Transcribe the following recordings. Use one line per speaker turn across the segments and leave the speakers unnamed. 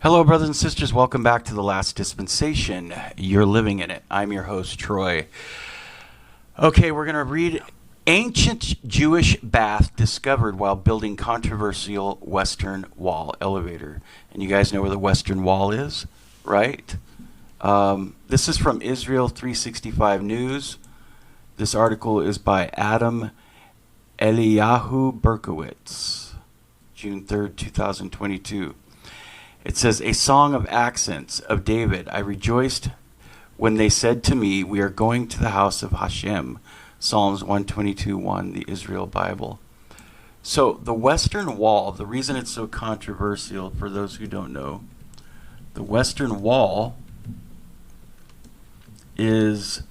Hello, brothers and sisters. Welcome back to the last dispensation. You're living in it. I'm your host, Troy. Okay, we're going to read Ancient Jewish Bath Discovered While Building Controversial Western Wall Elevator. And you guys know where the Western Wall is, right? This is from Israel 365 News. This article is by Adam Eliyahu Berkowitz, June 3rd, 2022. It says, a song of accents of David. I rejoiced when they said to me, we are going to the house of Hashem. Psalms 122:1, the Israel Bible. So the Western Wall, the reason it's so controversial for those who don't know, the Western Wall is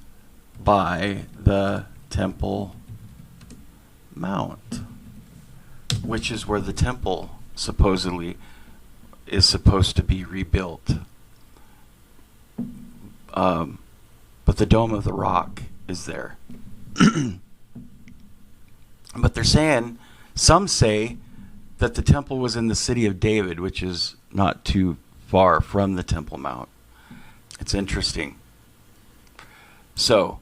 by the Temple Mount, which is where the temple supposedly is supposed to be rebuilt. But the Dome of the Rock is there. But they're saying, some say that the temple was in the city of David, which is not too far from the Temple Mount. It's interesting. So,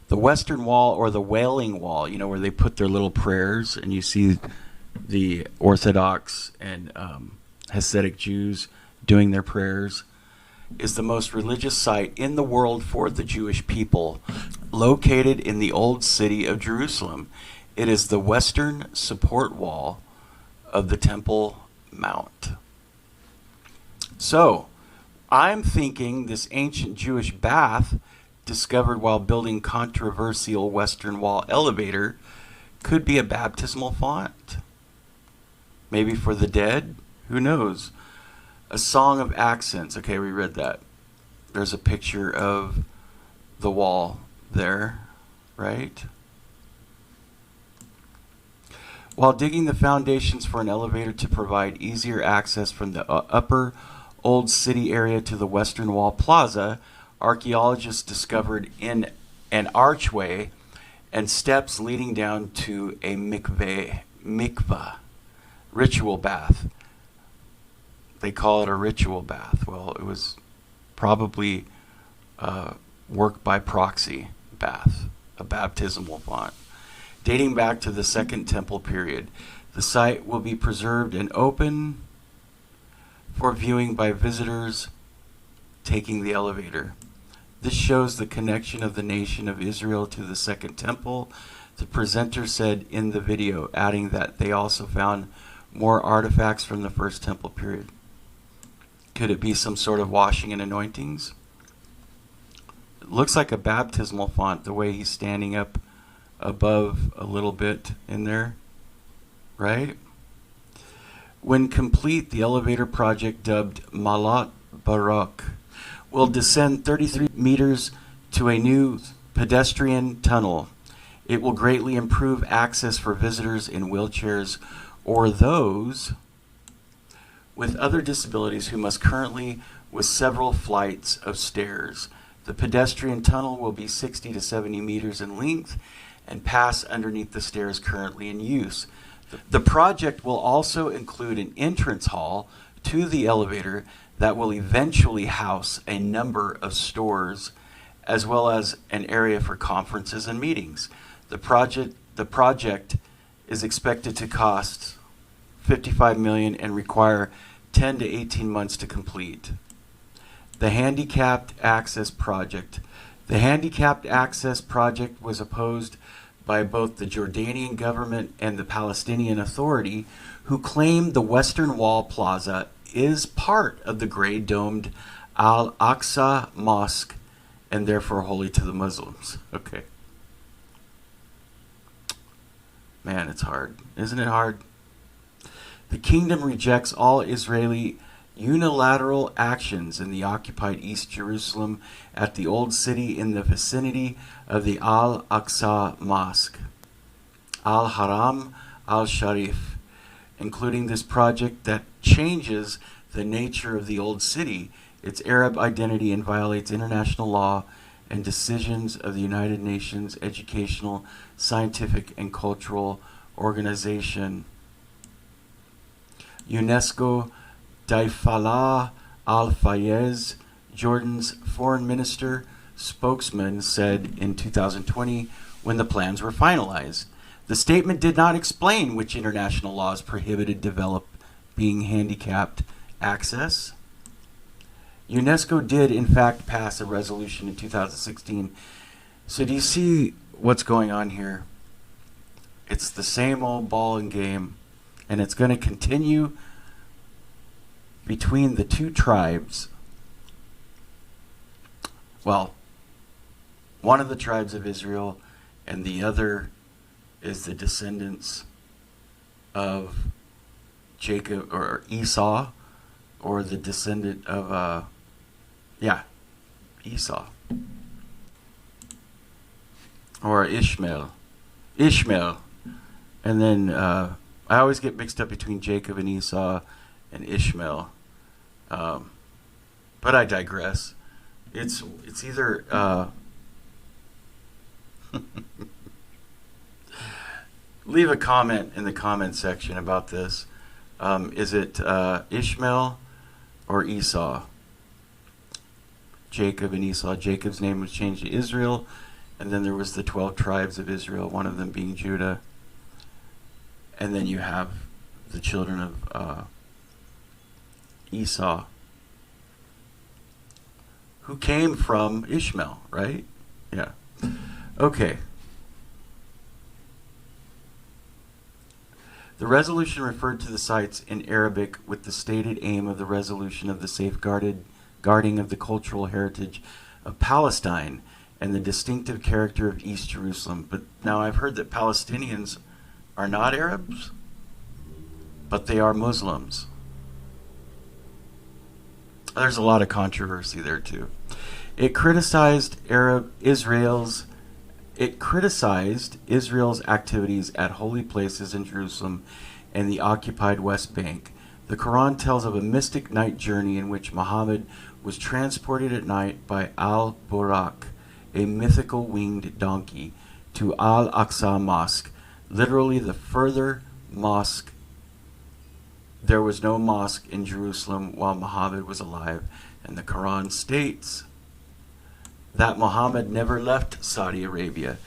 the Western Wall, or the Wailing Wall, you know, where they put their little prayers, and you see the Orthodox and Hasidic Jews doing their prayers, is the most religious site in the world for the Jewish people, located in the old city of Jerusalem. It is the western support wall of the Temple Mount. So, I'm thinking this ancient Jewish bath discovered while building controversial Western Wall elevator could be a baptismal font. Maybe for the dead? Who knows? A song of accents. Okay, we read that. There's a picture of the wall there, right? While digging the foundations for an elevator to provide easier access from the upper Old City area to the Western Wall Plaza, archaeologists discovered in an archway and steps leading down to a mikveh, ritual bath. They call it a ritual bath. Well, it was probably work by proxy bath, a baptismal font. Dating back to the Second Temple period, the site will be preserved and open for viewing by visitors taking the elevator. This shows the connection of the nation of Israel to the Second Temple, the presenter said in the video, adding that they also found more artifacts from the First Temple period. Could it be some sort of washing and anointings? It looks like a baptismal font, the way he's standing up above a little bit in there, right? When complete, the elevator project, dubbed Malat Barak, will descend 33 meters to a new pedestrian tunnel. It will greatly improve access for visitors in wheelchairs or those with other disabilities who must currently with several flights of stairs. The pedestrian tunnel will be 60 to 70 meters in length and pass underneath the stairs currently in use. The project will also include an entrance hall to the elevator that will eventually house a number of stores, as well as an area for conferences and meetings. The project is expected to cost $55 million and require 10 to 18 months to complete. The Handicapped Access Project. The Handicapped Access Project was opposed by both the Jordanian government and the Palestinian Authority, who claimed the Western Wall Plaza is part of the gray-domed Al-Aqsa Mosque and therefore holy to the Muslims. Okay. Man, it's hard. Isn't it hard? The kingdom rejects all Israeli unilateral actions in the occupied East Jerusalem at the Old City in the vicinity of the Al-Aqsa Mosque, Al-Haram Al-Sharif, including this project that changes the nature of the Old City, its Arab identity, and violates international law and decisions of the United Nations Educational, Scientific, and Cultural Organization. UNESCO Falah al-Fayez, Jordan's foreign minister spokesman, said in 2020 when the plans were finalized. The statement did not explain which international laws prohibited developing handicapped access. UNESCO did, in fact, pass a resolution in 2016. So do you see what's going on here? It's the same old ball and game, and it's going to continue between the two tribes. Well, one of the tribes of Israel and the other is the descendants of Jacob or Esau, or the descendant of Esau, or Ishmael, and then I always get mixed up between Jacob and Esau and Ishmael, but I digress. It's either leave a comment in the comment section about this. Is it Ishmael or Esau? Jacob and Esau. Jacob's name was changed to Israel, and then there was the 12 tribes of Israel, one of them being Judah. And then you have the children of Esau, who came from Ishmael, right? Yeah. Okay. The resolution referred to the sites in Arabic with the stated aim of the resolution of the safeguarding of the cultural heritage of Palestine and the distinctive character of East Jerusalem. But now I've heard that Palestinians are not Arabs, but they are Muslims. There's a lot of controversy there too. It criticized Israel's activities at holy places in Jerusalem and the occupied West Bank. The Quran tells of a mystic night journey in which Muhammad was transported at night by Al-Buraq, a mythical winged donkey, to Al-Aqsa Mosque, literally the further mosque. There was no mosque in Jerusalem while Muhammad was alive, and the Quran states that Muhammad never left Saudi Arabia.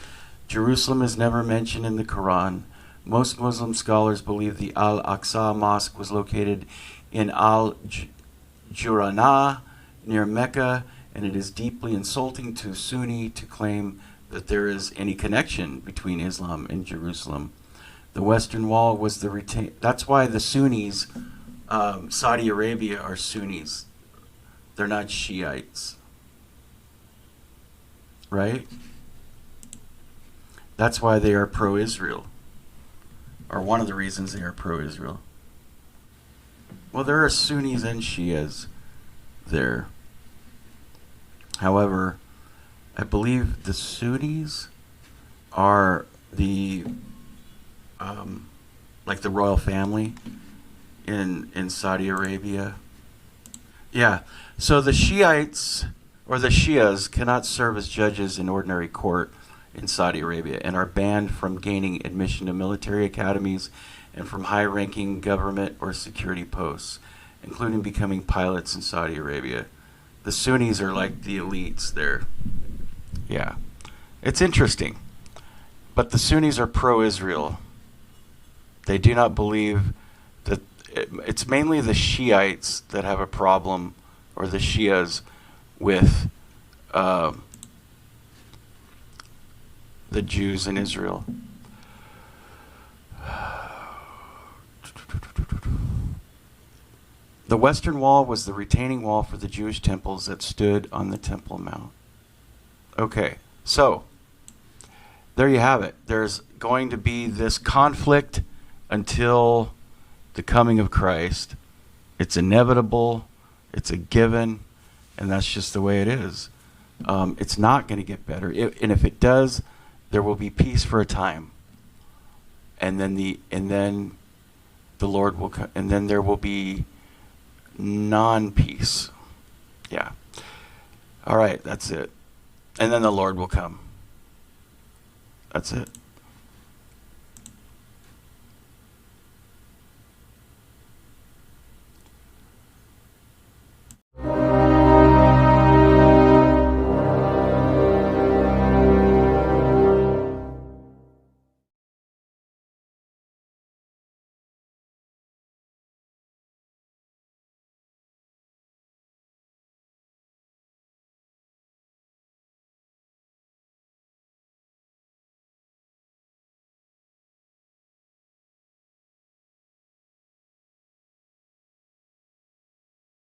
Jerusalem is never mentioned in the Quran. Most Muslim scholars believe the Al-Aqsa Mosque was located in Al-Jurana near Mecca, and it is deeply insulting to Sunni to claim that there is any connection between Islam and Jerusalem. The Western Wall was that's why the Sunnis, Saudi Arabia, are Sunnis. They're not Shiites. Right? That's why they are pro-Israel. Or one of the reasons they are pro-Israel. Well, there are Sunnis and Shias there. However, I believe the Sunnis are the like the royal family in Saudi Arabia. Yeah. So the Shiites or the Shias cannot serve as judges in ordinary court in Saudi Arabia and are banned from gaining admission to military academies and from high-ranking government or security posts, including becoming pilots in Saudi Arabia. The Sunnis are like the elites there. Yeah. It's interesting. But the Sunnis are pro-Israel. They do not believe that it's mainly the Shiites that have a problem, or the Shias, with the Jews in Israel. The Western Wall was the retaining wall for the Jewish temples that stood on the Temple Mount. Okay, so there you have it. There's going to be this conflict until the coming of Christ. It's inevitable. It's a given. And that's just the way it is. It's not going to get better. And if it does, there will be peace for a time. And then the Lord will come, and then there will be non-peace. Yeah. All right, that's it. And then the Lord will come. That's it.